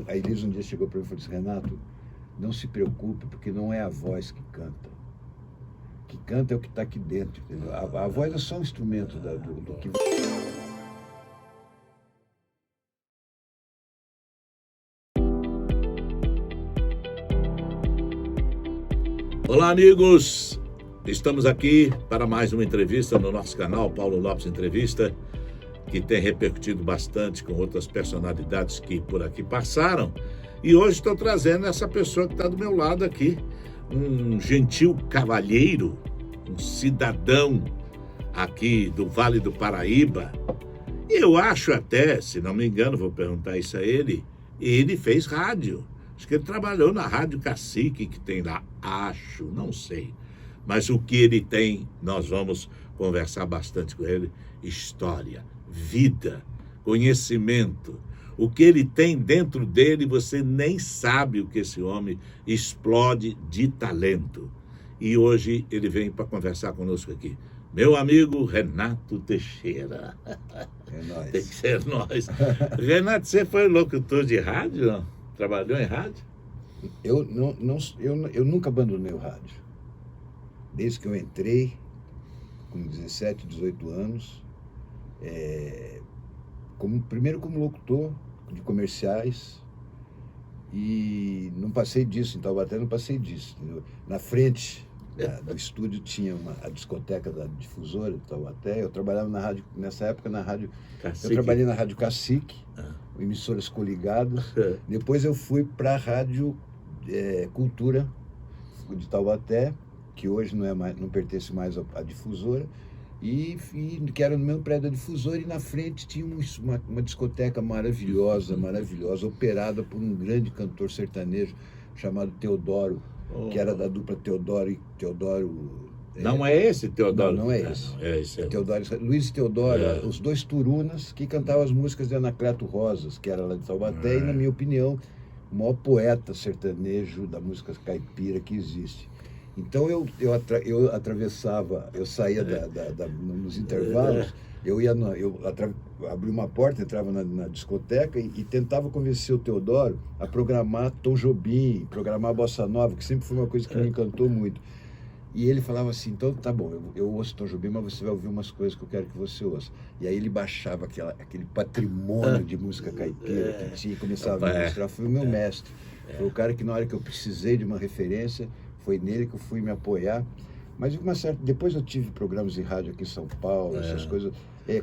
A Elisa um dia chegou para mim e falou assim: Renato, não se preocupe, porque não é a voz que canta. O que canta é o que está aqui dentro. Entendeu? A voz é só um instrumento do que... Olá, amigos! Estamos aqui para mais uma entrevista no nosso canal, Paulo Lopes Entrevista, que tem repercutido bastante com outras personalidades que por aqui passaram. E hoje estou trazendo essa pessoa que está do meu lado aqui, um gentil cavalheiro, um cidadão aqui do Vale do Paraíba. E eu acho até, se não me engano, vou perguntar isso a ele fez rádio. Acho que ele trabalhou na Rádio Cacique, que tem lá, acho, não sei. Mas o que ele tem, nós vamos conversar bastante com ele. História, vida, conhecimento. O que ele tem dentro dele, você nem sabe o que esse homem explode de talento. E hoje ele vem para conversar conosco aqui. Meu amigo Renato Teixeira. É nóis. Tem que ser nós. Renato, você foi locutor de rádio, não? Trabalhou em rádio? Eu nunca abandonei o rádio. Desde que eu entrei, com 17, 18 anos, primeiro como locutor de comerciais, e não passei disso, em Taubaté não passei disso. Entendeu? Na frente do estúdio tinha a discoteca da Difusora de Taubaté. Eu trabalhava na rádio, nessa época na rádio Cacique. Eu trabalhei na Rádio Cacique, emissoras coligadas. Depois eu fui para a Rádio Cultura de Taubaté, que hoje não pertence mais à Difusora, e que era no mesmo prédio da Difusora, e na frente tinha uma discoteca maravilhosa, operada por um grande cantor sertanejo chamado Teodoro, que era da dupla Teodoro e Teodoro... Não é esse Teodoro? Não é esse. Não, é esse. Teodoro, Luiz e Teodoro, os dois turunas que cantavam as músicas de Anacleto Rosas, que era lá de Taubaté, e, na minha opinião, o maior poeta sertanejo da música caipira que existe. Então eu atravessava, eu saía nos intervalos, eu abria uma porta, entrava na discoteca e tentava convencer o Teodoro a programar Tom Jobim, programar Bossa Nova, que sempre foi uma coisa que me encantou muito. E ele falava assim: então tá bom, eu ouço Tom Jobim, mas você vai ouvir umas coisas que eu quero que você ouça. E aí ele baixava aquele patrimônio de música caipira que tinha e começava a me mostrar. Foi o meu mestre, foi o cara que na hora que eu precisei de uma referência, foi nele que eu fui me apoiar. Mas depois eu tive programas de rádio aqui em São Paulo, essas coisas.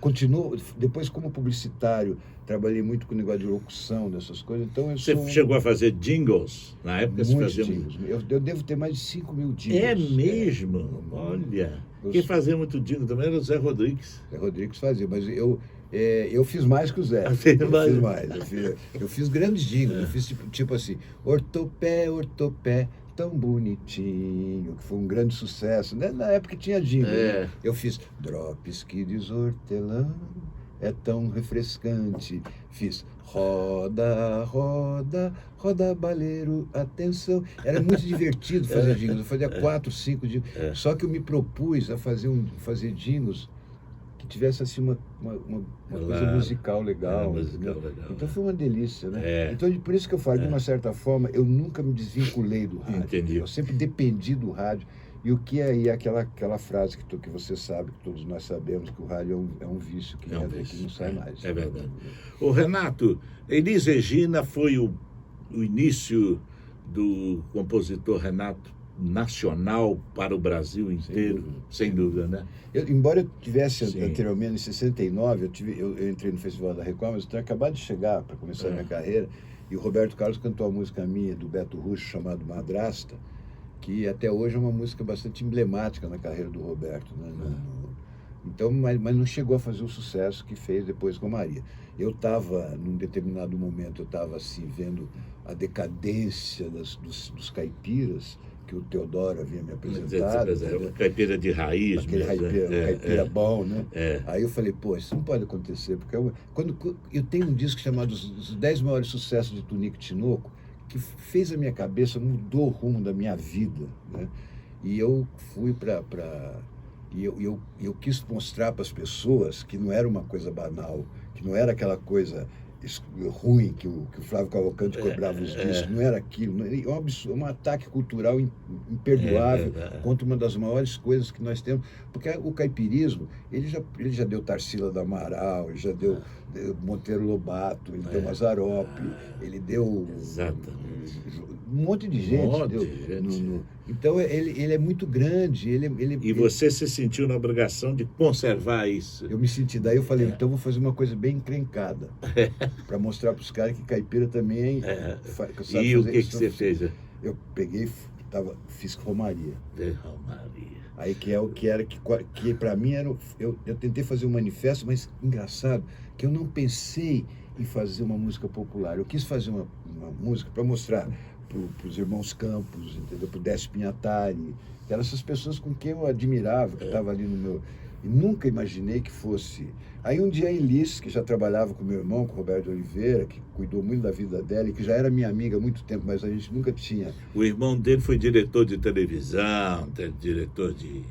Continuo, depois como publicitário, trabalhei muito com o negócio de locução, dessas coisas. Então você chegou a fazer jingles? Na época você fazia... jingles. Eu devo ter mais de 5 mil jingles. É mesmo? Olha, quem fazia muito jingle também era o Zé Rodrigues. Zé Rodrigues fazia, mas eu fiz mais que o Zé. Eu fiz grandes jingles. Eu fiz tipo assim: ortopé, ortopé, tão bonitinho, que foi um grande sucesso. Na época tinha jingle. Né? Eu fiz Drops que desortelão, é tão refrescante. Fiz roda, roda, roda baleiro, atenção. Era muito divertido fazer jingles. Eu fazia 4, 5 jingles. Só que eu me propus a fazer jingles que tivesse assim uma coisa musical legal. Então foi uma delícia, né? Então por isso que eu falo, de uma certa forma, eu nunca me desvinculei do rádio. Entendi. Eu sempre dependi do rádio. E o que é aí aquela frase que você sabe, que todos nós sabemos, que o rádio é um vício que não sai mais. É verdade. Ô Renato, Elis Regina foi o início do compositor Renato nacional para o Brasil inteiro, sem dúvida, né? Embora eu tivesse anteriormente, em 69, eu entrei no Festival da Record, mas eu tinha acabado de chegar para começar a minha carreira, e o Roberto Carlos cantou a música minha, do Beto Russo, chamado Madrasta, que até hoje é uma música bastante emblemática na carreira do Roberto, né? Então, mas não chegou a fazer o sucesso que fez depois com a Maria. Eu estava, num determinado momento, assim, vendo a decadência dos caipiras, que o Teodoro havia me apresentado. Caipira de raiz. Aquele caipira bom, né? Aí eu falei, pô, isso não pode acontecer, porque quando eu tenho um disco chamado Os 10 Maiores Sucessos de Tunico e Tinoco, que fez a minha cabeça, mudou o rumo da minha vida, né? E eu fui E eu quis mostrar para as pessoas que não era uma coisa banal, que não era aquela coisa ruim que o Flávio Cavalcante cobrava os discos, não era aquilo. É um absurdo, um ataque cultural imperdoável contra uma das maiores coisas que nós temos. Porque o caipirismo, ele já deu Tarsila do Amaral, ele já deu Monteiro Lobato, ele deu Mazzaropi, ele deu um monte de gente. Então ele é muito grande. E você se sentiu na obrigação de conservar isso? Eu me senti, daí eu falei, então vou fazer uma coisa bem encrencada, para mostrar para os caras que caipira também sabe E o fazer que você fez? Eu peguei, fiz Romaria. Romaria. Aí que para mim era. Eu tentei fazer um manifesto, mas engraçado que eu não pensei em fazer uma música popular. Eu quis fazer uma música para mostrar para os irmãos Campos, entendeu? Para o Décio Pinhatari, que eram essas pessoas com quem eu admirava, que estavam ali no meu. E nunca imaginei que fosse. Aí um dia a Elis, que já trabalhava com meu irmão, com o Roberto Oliveira, que cuidou muito da vida dela e que já era minha amiga há muito tempo, mas a gente nunca tinha. O irmão dele foi diretor de televisão, diretor de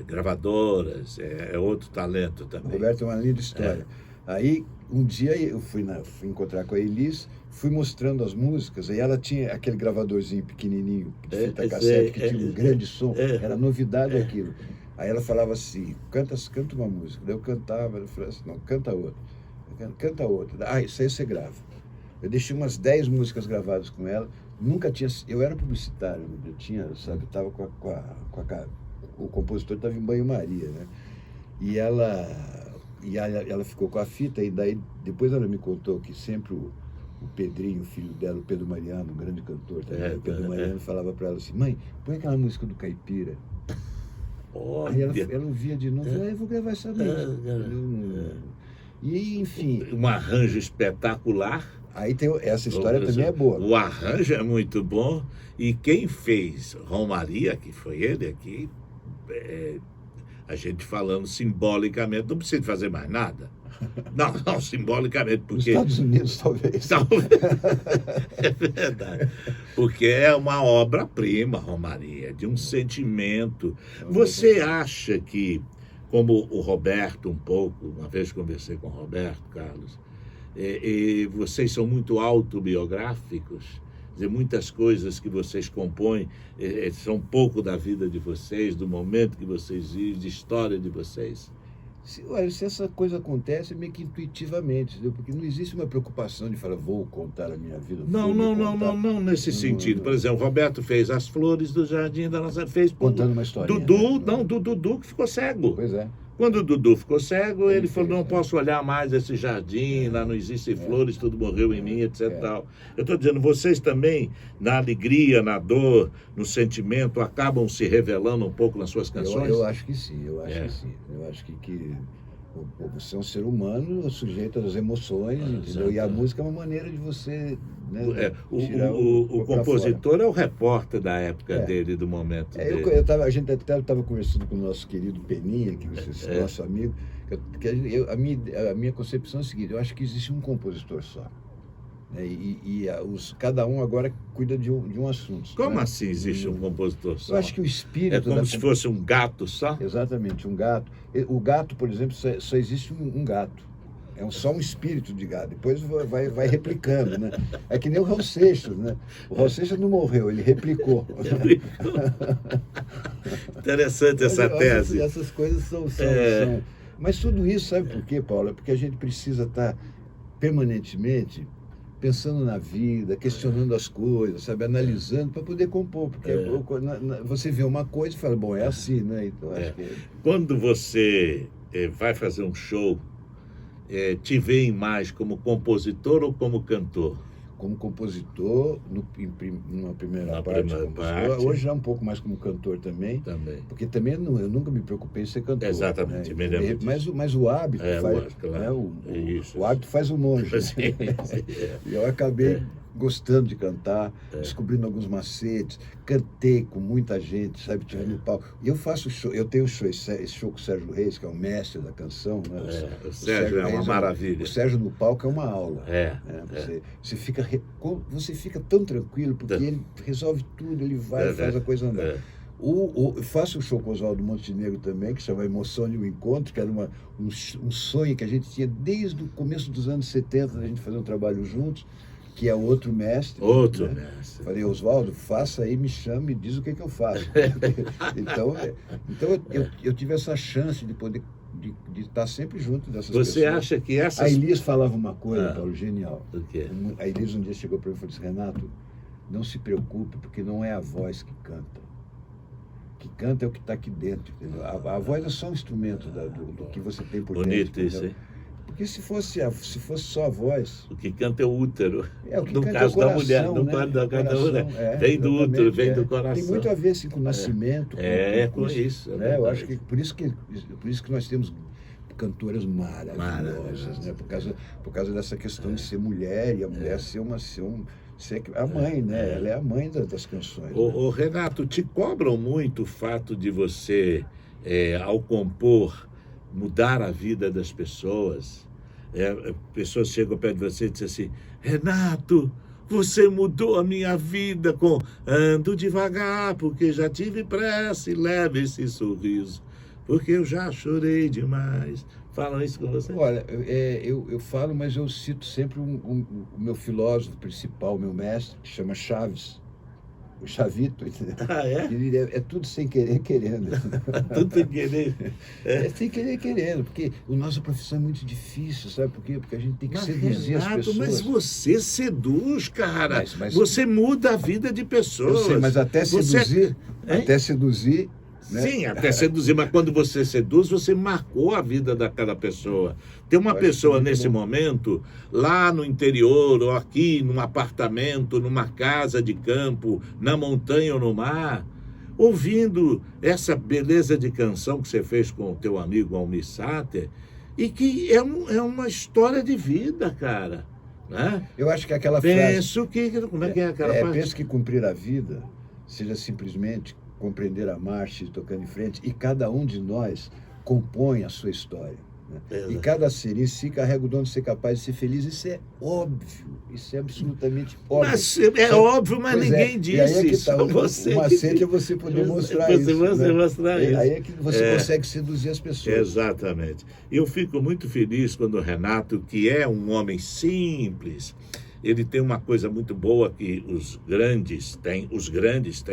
gravadoras, é outro talento também. O Roberto é uma linda história. Aí um dia eu fui encontrar com a Elis, fui mostrando as músicas, aí ela tinha aquele gravadorzinho pequenininho, de fita cassete, que tinha um grande som, era novidade aquilo. Aí ela falava assim, canta uma música. Daí eu cantava, ela falava assim, não, canta outra. Canta outra. Isso aí você grava. Eu deixei umas 10 músicas gravadas com ela, nunca tinha... Eu era publicitário, eu tinha, sabe, eu estava o compositor estava em banho-maria, né? E ela ficou com a fita, e daí depois ela me contou que sempre o Pedrinho, o filho dela, o Pedro Mariano, um grande cantor também, o Pedro Mariano falava para ela assim, mãe, põe aquela música do Caipira. Aí ela ouvia de novo, eu vou gravar essa música. E, enfim... Um arranjo espetacular. Aí tem essa história também é boa. O arranjo é muito bom. E quem fez Romaria, que foi ele aqui, a gente falando simbolicamente, não precisa fazer mais nada. Não, simbolicamente, porque... Nos Estados Unidos, talvez. É verdade. Porque é uma obra-prima, Romaria, de um sentimento. Você acha que, como o Roberto um pouco, uma vez conversei com o Roberto, Carlos, vocês são muito autobiográficos? Quer dizer, muitas coisas que vocês compõem são um pouco da vida de vocês, do momento que vocês vivem, de história de vocês? Olha, se essa coisa acontece, é meio que intuitivamente, entendeu? Porque não existe uma preocupação de falar, vou contar a minha vida. Não nesse sentido. Por exemplo, o Roberto fez As Flores do Jardim da Nossa... Fez contando uma história. Do Dudu, que ficou cego. Pois é. Quando o Dudu ficou cego, ele falou, não posso olhar mais esse jardim, lá não existem flores, tudo morreu em mim, etc. Tal. Eu estou dizendo, vocês também, na alegria, na dor, no sentimento, acabam se revelando um pouco nas suas canções? Eu acho que sim, eu acho que você é um ser humano sujeito às emoções, entendeu? E a música é uma maneira de você... Né, o compositor é o repórter da época dele, do momento dele. A gente até estava conversando com o nosso querido Peninha, que é nosso amigo, a minha concepção é a seguinte, eu acho que existe um compositor só. Né, cada um agora cuida de um assunto. Como assim existe um compositor só? Eu acho que o espírito... É como se fosse um gato só? Exatamente, um gato. O gato, por exemplo, só existe um gato. É só um espírito de gato. Depois vai replicando, né? É que nem o Raul Seixas, né? O Raul Seixas não morreu, ele replicou. Interessante essa tese. Essas coisas são... Mas tudo isso, sabe por quê, Paulo? É porque a gente precisa estar permanentemente pensando na vida, questionando as coisas, sabe? Analisando para poder compor. Porque você vê uma coisa e fala, bom, é assim, né? Então, acho que... Quando você vai fazer um show, te veem mais como compositor ou como cantor? Como compositor, numa primeira parte. Hoje já um pouco mais como cantor também. Porque também eu nunca me preocupei em ser cantor. Exatamente. Né? Mas o hábito faz... Claro. O hábito faz o monge. E eu acabei gostando de cantar, descobrindo alguns macetes, cantei com muita gente, sabe, tive no palco. E eu faço show, eu tenho esse show com o Sérgio Reis, que é o mestre da canção. Né? O Sérgio é uma maravilha. O Sérgio no palco é uma aula. Você fica tão tranquilo, porque ele resolve tudo, ele vai e faz a coisa andar. Eu faço o show com o Oswaldo Montenegro também, que chama Emoção de um Encontro, que era um sonho que a gente tinha desde o começo dos anos 70, a gente fazer um trabalho juntos, que é outro mestre. Outro né? mestre. Falei, Oswaldo, faça aí, me chame, diz o que eu faço. então eu tive essa chance de poder de estar sempre junto dessas pessoas. Você acha que essas... A Elis falava uma coisa, Paulo, genial. O quê? A Elis um dia chegou para mim e falou assim, Renato, não se preocupe, porque não é a voz que canta. O que canta é o que está aqui dentro. Entendeu? A voz é só um instrumento do que você tem por dentro. Bonito isso, hein? Porque se fosse só a voz... O que canta é o útero. O que no canta caso é o coração, da mulher, no né? caso da mulher. Vem do Exatamente, útero, vem do coração. Tem muito a ver assim, com o nascimento. Com isso. Né? Eu acho que por isso que nós temos cantoras maravilhosas, né? Por causa dessa questão de ser mulher e a mulher ser a mãe, né? Ela é a mãe das canções. Ô, Renato, te cobram muito o fato de você, ao compor, mudar a vida das pessoas? Pessoas chegam perto de você e dizem assim, Renato, você mudou a minha vida com ando devagar, porque já tive pressa e leve esse sorriso, porque eu já chorei demais. Falam isso com você? Olha, eu falo, mas eu cito sempre o meu filósofo principal, o meu mestre, que chama Chaves. O Chavito, entendeu? Ah, é? É tudo sem querer, querendo. Tudo sem querer. É sem querer, querendo, porque a nossa profissão é muito difícil, sabe por quê? Porque a gente tem que seduzir Renato, as pessoas. Mas você seduz, cara. Mas você muda a vida de pessoas. Eu sei, mas até seduzir... Né? Sim, até seduzir, mas quando você seduz, você marcou a vida daquela pessoa. Tem uma pessoa nesse momento, lá no interior, ou aqui, num apartamento, numa casa de campo, na montanha ou no mar, ouvindo essa beleza de canção que você fez com o teu amigo Almir Sater, e que é uma história de vida, cara. Né? Eu acho que aquela frase... Como é que é aquela frase? Penso que cumprir a vida seja simplesmente compreender a marcha e tocando em frente, e cada um de nós compõe a sua história. Né? E cada ser em si carrega o dom de ser capaz de ser feliz. Isso é óbvio, isso é absolutamente óbvio. Mas óbvio, mas ninguém disse. E aí é que isso. Tá, o macete é você poder mostrar isso. Mostrar isso. Aí é que você consegue seduzir as pessoas. Exatamente. Eu fico muito feliz quando o Renato, que é um homem simples, ele tem uma coisa muito boa que os grandes têm,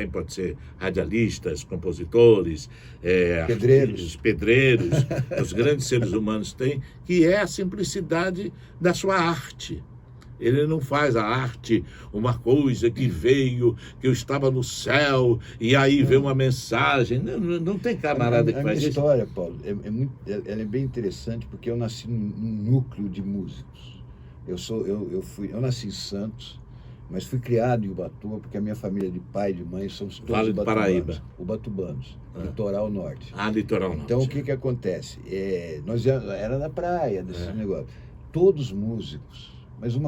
pode ser radialistas, compositores, pedreiros, os grandes seres humanos têm, que é a simplicidade da sua arte. Ele não faz a arte uma coisa que veio, que eu estava no céu, e aí veio uma mensagem. Não tem camarada que faz isso. A minha história, Paulo, ela é bem interessante, porque eu nasci num núcleo de músicos. Eu nasci em Santos, mas fui criado em Ubatuba, porque a minha família de pai e de mãe somos todos Vale do Paraíba. Ubatubanos, litoral norte. Litoral norte. Então, o que acontece? Nós era na praia, desse negócio. Todos músicos, mas um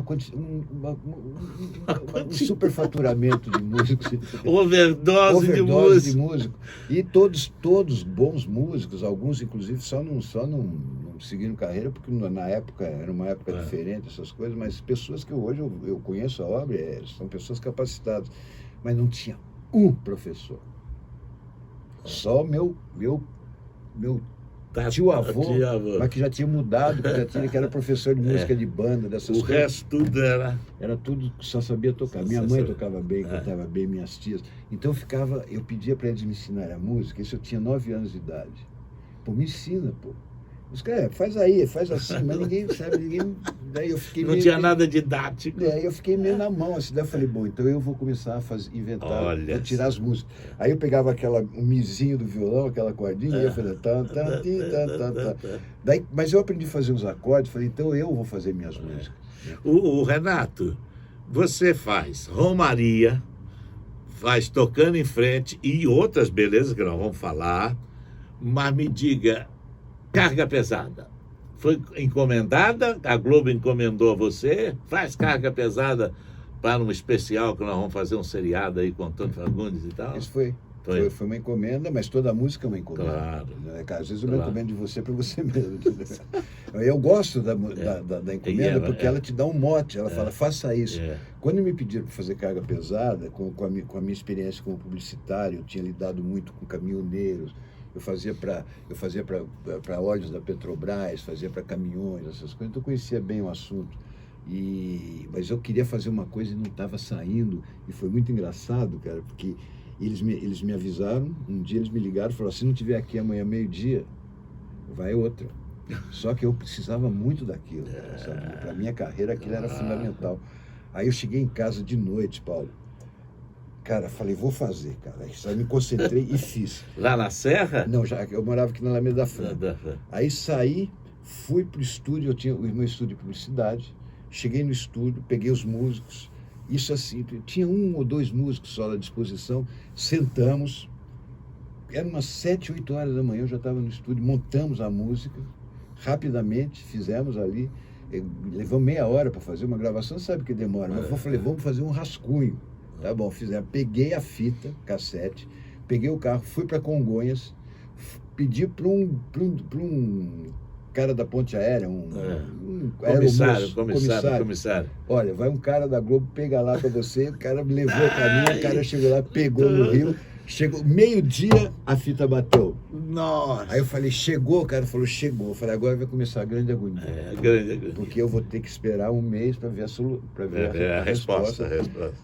superfaturamento de músicos. Overdose de músicos. E todos bons músicos, alguns inclusive só não seguiram carreira, porque na época, era uma época diferente, essas coisas, mas pessoas que hoje eu conheço a obra, são pessoas capacitadas, mas não tinha um professor. Só meu tio-avô, mas que já tinha mudado, que era professor de música de banda, dessas coisas. O resto tudo era tudo, só sabia tocar. Minha mãe tocava bem, cantava bem, minhas tias. Então eu pedia para eles me ensinarem a música, isso eu tinha 9 anos de idade. Pô, me ensina, pô. Os caras, faz assim, mas ninguém sabe, daí eu fiquei não tinha nada didático. Daí eu fiquei meio na mão, assim, daí eu falei, bom, então eu vou começar a inventar, vou tirar as músicas. Aí eu pegava o mizinho do violão, aquela cordinha, e eu falei, tan. Daí, mas eu aprendi a fazer os acordes, falei, então eu vou fazer minhas músicas. O Renato, você faz Romaria, faz Tocando em Frente e outras belezas que nós vamos falar, mas me diga, Carga Pesada, foi encomendada? A Globo encomendou a você? Faz Carga Pesada para um especial que nós vamos fazer um seriado aí com Antônio Fagundes e tal? Isso foi. Foi uma encomenda, mas toda a música é uma encomenda. Claro. Né? Às vezes eu me encomendo de você para você mesmo. Eu gosto da encomenda porque ela te dá um mote, ela fala, faça isso. Quando me pediram para fazer carga pesada, com a minha experiência como publicitário, eu tinha lidado muito com caminhoneiros, eu fazia para óleos da Petrobras, fazia para caminhões, essas coisas, então eu conhecia bem o assunto. Mas eu queria fazer uma coisa e não estava saindo, e foi muito engraçado, cara, porque eles me avisaram, um dia eles me ligaram e falaram, se não estiver aqui amanhã meio-dia, vai outra. Só que eu precisava muito daquilo, sabe? Para a minha carreira aquilo era fundamental. Aí eu cheguei em casa de noite, Paulo. Cara, falei, vou fazer, cara. Aí me concentrei e fiz. Lá na Serra? Não, eu morava aqui na Alameda da Franca. Aí saí, fui pro estúdio, eu tinha o meu estúdio de publicidade, cheguei no estúdio, peguei os músicos, isso assim, tinha 1 ou 2 músicos só à disposição, sentamos, eram umas 7, 8 horas da manhã, eu já estava no estúdio, montamos a música, rapidamente, fizemos ali, levamos meia hora para fazer uma gravação, sabe que demora, mas eu falei, vamos fazer um rascunho, tá bom, fizemos, peguei a fita, cassete, peguei o carro, fui para Congonhas, pedi para um cara da ponte aérea, comissário. Olha, vai um cara da Globo, pega lá para você, o cara me levou o caminho, o cara chegou lá, pegou no Rio, chegou, meio-dia a fita bateu. Nossa! Aí eu falei, chegou? O cara falou, chegou. Eu falei, agora vai começar a grande agonia. Grande agonia. Porque eu vou ter que esperar um mês para ver a resposta.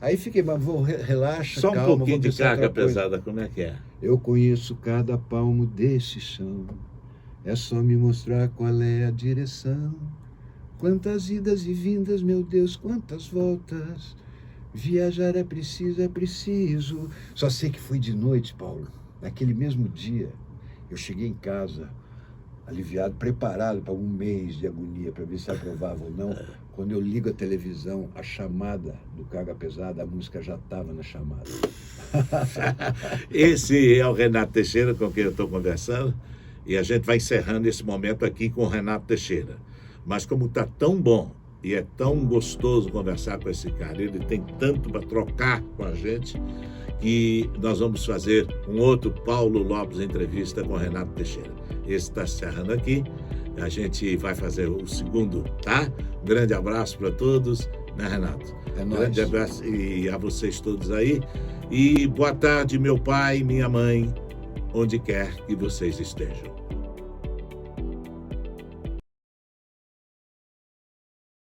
Aí fiquei, mas relaxa, só calma. Um pouquinho de carga pesada, como é que é? Eu conheço cada palmo desse chão. É só me mostrar qual é a direção. Quantas idas e vindas, meu Deus, quantas voltas. Viajar é preciso. Só sei que foi de noite, Paulo. Naquele mesmo dia, eu cheguei em casa, aliviado, preparado para um mês de agonia, para ver se aprovava ou não. Quando eu ligo a televisão, a chamada do Carga Pesada, a música já estava na chamada. Esse é o Renato Teixeira, com quem eu estou conversando. E a gente vai encerrando esse momento aqui com o Renato Teixeira. Mas como está tão bom e é tão gostoso conversar com esse cara, ele tem tanto para trocar com a gente, que nós vamos fazer um outro Paulo Lopes entrevista com o Renato Teixeira. Esse está encerrando aqui. A gente vai fazer o segundo, tá? Um grande abraço para todos, né, Renato? É nóis. Grande abraço e a vocês todos aí. E boa tarde, meu pai e minha mãe, onde quer que vocês estejam.